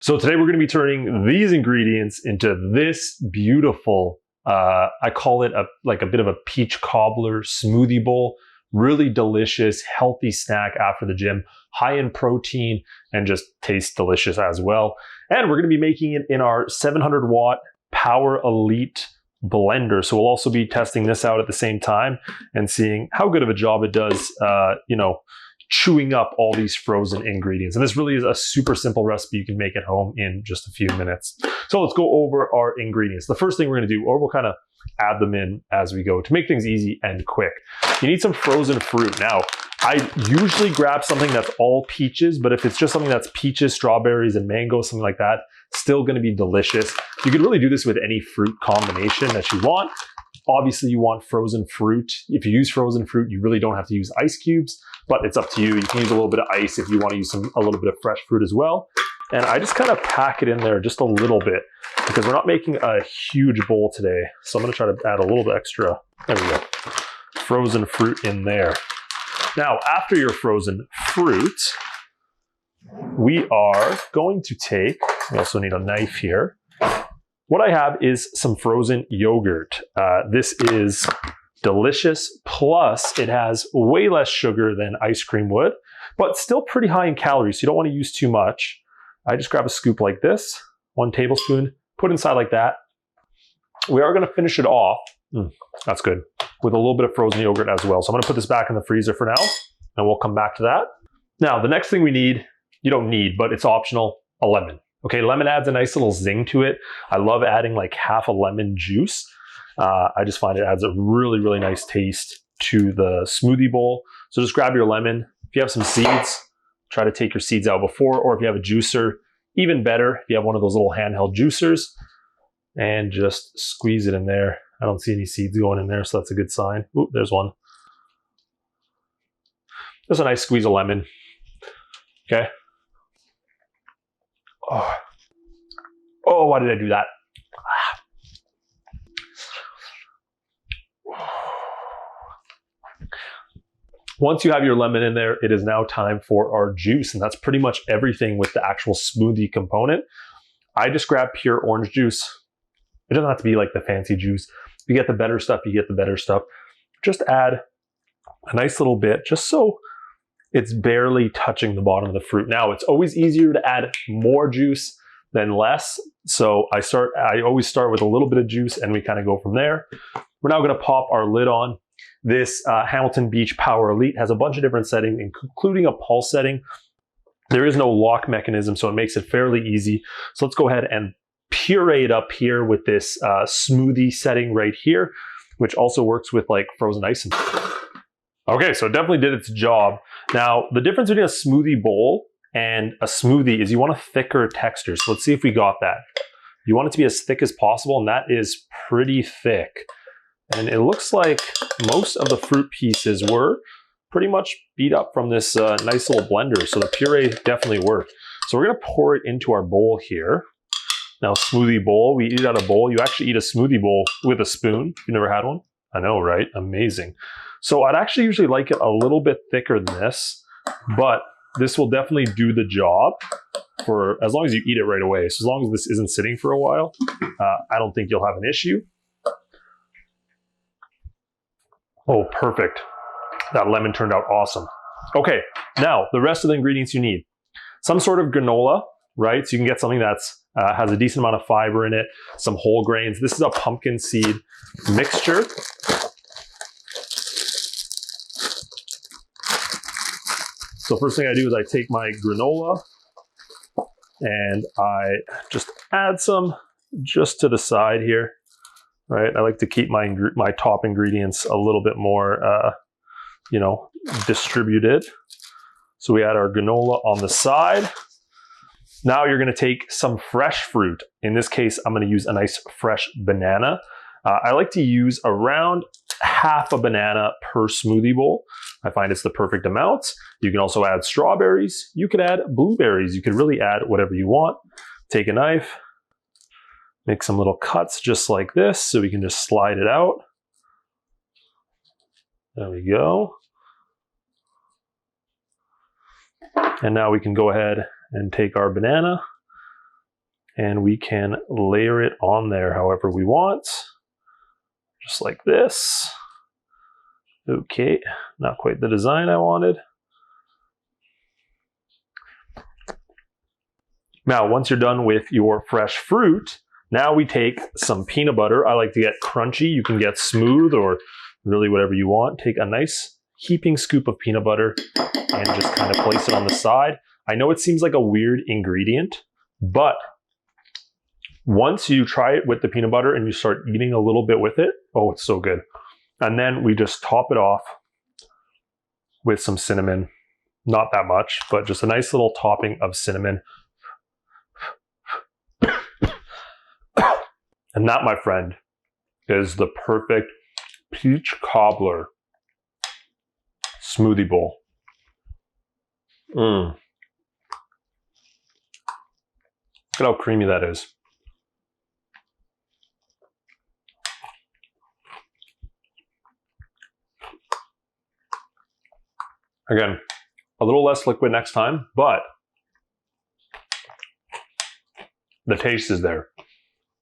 So today we're going to be turning these ingredients into this beautiful, I call it like a bit of a peach cobbler smoothie bowl. Really delicious, healthy snack after the gym, high in protein and just tastes delicious as well. And we're going to be making it in our 700 watt Power Elite blender. So we'll also be testing this out at the same time and seeing how good of a job it does, chewing up all these frozen ingredients. And this really is a super simple recipe you can make at home in just a few minutes. So let's go over our ingredients. The first thing we're going to do, or we'll kind of add them in as we go to make things easy and quick. You need some frozen fruit. Now, I usually grab something that's all peaches, but if it's just something that's peaches, strawberries, and mango, something like that, still going to be delicious. You could really do this with any fruit combination that you want. Obviously, you want frozen fruit. If you use frozen fruit, you really don't have to use ice cubes, but it's up to you. You can use a little bit of ice if you want to use a little bit of fresh fruit as well. And I just kind of pack it in there just a little bit because we're not making a huge bowl today. So I'm going to try to add a little bit extra. There we go. Frozen fruit in there. Now, after your frozen fruit, we are going to take, we also need a knife here. What I have is some frozen yogurt. This is delicious, plus it has way less sugar than ice cream would, but still pretty high in calories, so you don't want to use too much. I just grab a scoop like this, 1 tablespoon, put inside like that. We are going to finish it off, that's good, with a little bit of frozen yogurt as well. So I'm going to put this back in the freezer for now, and we'll come back to that. Now, the next thing we need, you don't need, but it's optional, a lemon. Okay, lemon adds a nice little zing to it. I love adding like half a lemon juice. I just find it adds a really, really nice taste to the smoothie bowl. So just grab your lemon. If you have some seeds, try to take your seeds out before, or if you have a juicer, even better, if you have one of those little handheld juicers, and just squeeze it in there. I don't see any seeds going in there, so that's a good sign. Ooh, there's one. Just a nice squeeze of lemon. Okay. Oh, why did I do that? Once you have your lemon in there, it is now time for our juice, and that's pretty much everything with the actual smoothie component. I just grab pure orange juice. It doesn't have to be like the fancy juice. If you get the better stuff, you get the better stuff. Just add a nice little bit, just so it's barely touching the bottom of the fruit. Now, it's always easier to add more juice than less. So I always start with a little bit of juice and we kind of go from there. We're now going to pop our lid on. This Hamilton Beach Power Elite has a bunch of different settings, including a pulse setting. There is no lock mechanism, so it makes it fairly easy. So let's go ahead and puree it up here with this smoothie setting right here, which also works with like frozen ice. Okay, so it definitely did its job. Now, the difference between a smoothie bowl and a smoothie is you want a thicker texture. So let's see if we got that. You want it to be as thick as possible, and that is pretty thick. And it looks like most of the fruit pieces were pretty much beat up from this nice little blender. So the puree definitely worked. So we're gonna pour it into our bowl here. Now, smoothie bowl, we eat out a bowl. You actually eat a smoothie bowl with a spoon. You never had one? I know, right? Amazing. So I'd actually usually like it a little bit thicker than this, but this will definitely do the job for as long as you eat it right away. So as long as this isn't sitting for a while, I don't think you'll have an issue. Oh, perfect. That lemon turned out awesome. Okay, now the rest of the ingredients you need. Some sort of granola, right? So you can get something that's has a decent amount of fiber in it, some whole grains. This is a pumpkin seed mixture. So first thing I do is I take my granola and I just add some just to the side here, right? I like to keep my top ingredients a little bit more, distributed. So we add our granola on the side. Now you're gonna take some fresh fruit. In this case, I'm gonna use a nice fresh banana. I like to use around half a banana per smoothie bowl. I find it's the perfect amount. You can also add strawberries. You could add blueberries. You could really add whatever you want. Take a knife, make some little cuts just like this so we can just slide it out. There we go. And now we can go ahead and take our banana And we can layer it on there however we want. Just like this. Okay, not quite the design I wanted. Now, once you're done with your fresh fruit, now we take some peanut butter. I like to get crunchy. You can get smooth or really whatever you want. Take a nice heaping scoop of peanut butter and just kind of place it on the side. I know it seems like a weird ingredient, but once you try it with the peanut butter and you start eating a little bit with it, oh, it's so good. And then we just top it off with some cinnamon. Not that much, but just a nice little topping of cinnamon. And that, my friend, is the perfect peach cobbler smoothie bowl. Look at how creamy that is. Again, a little less liquid next time, but the taste is there.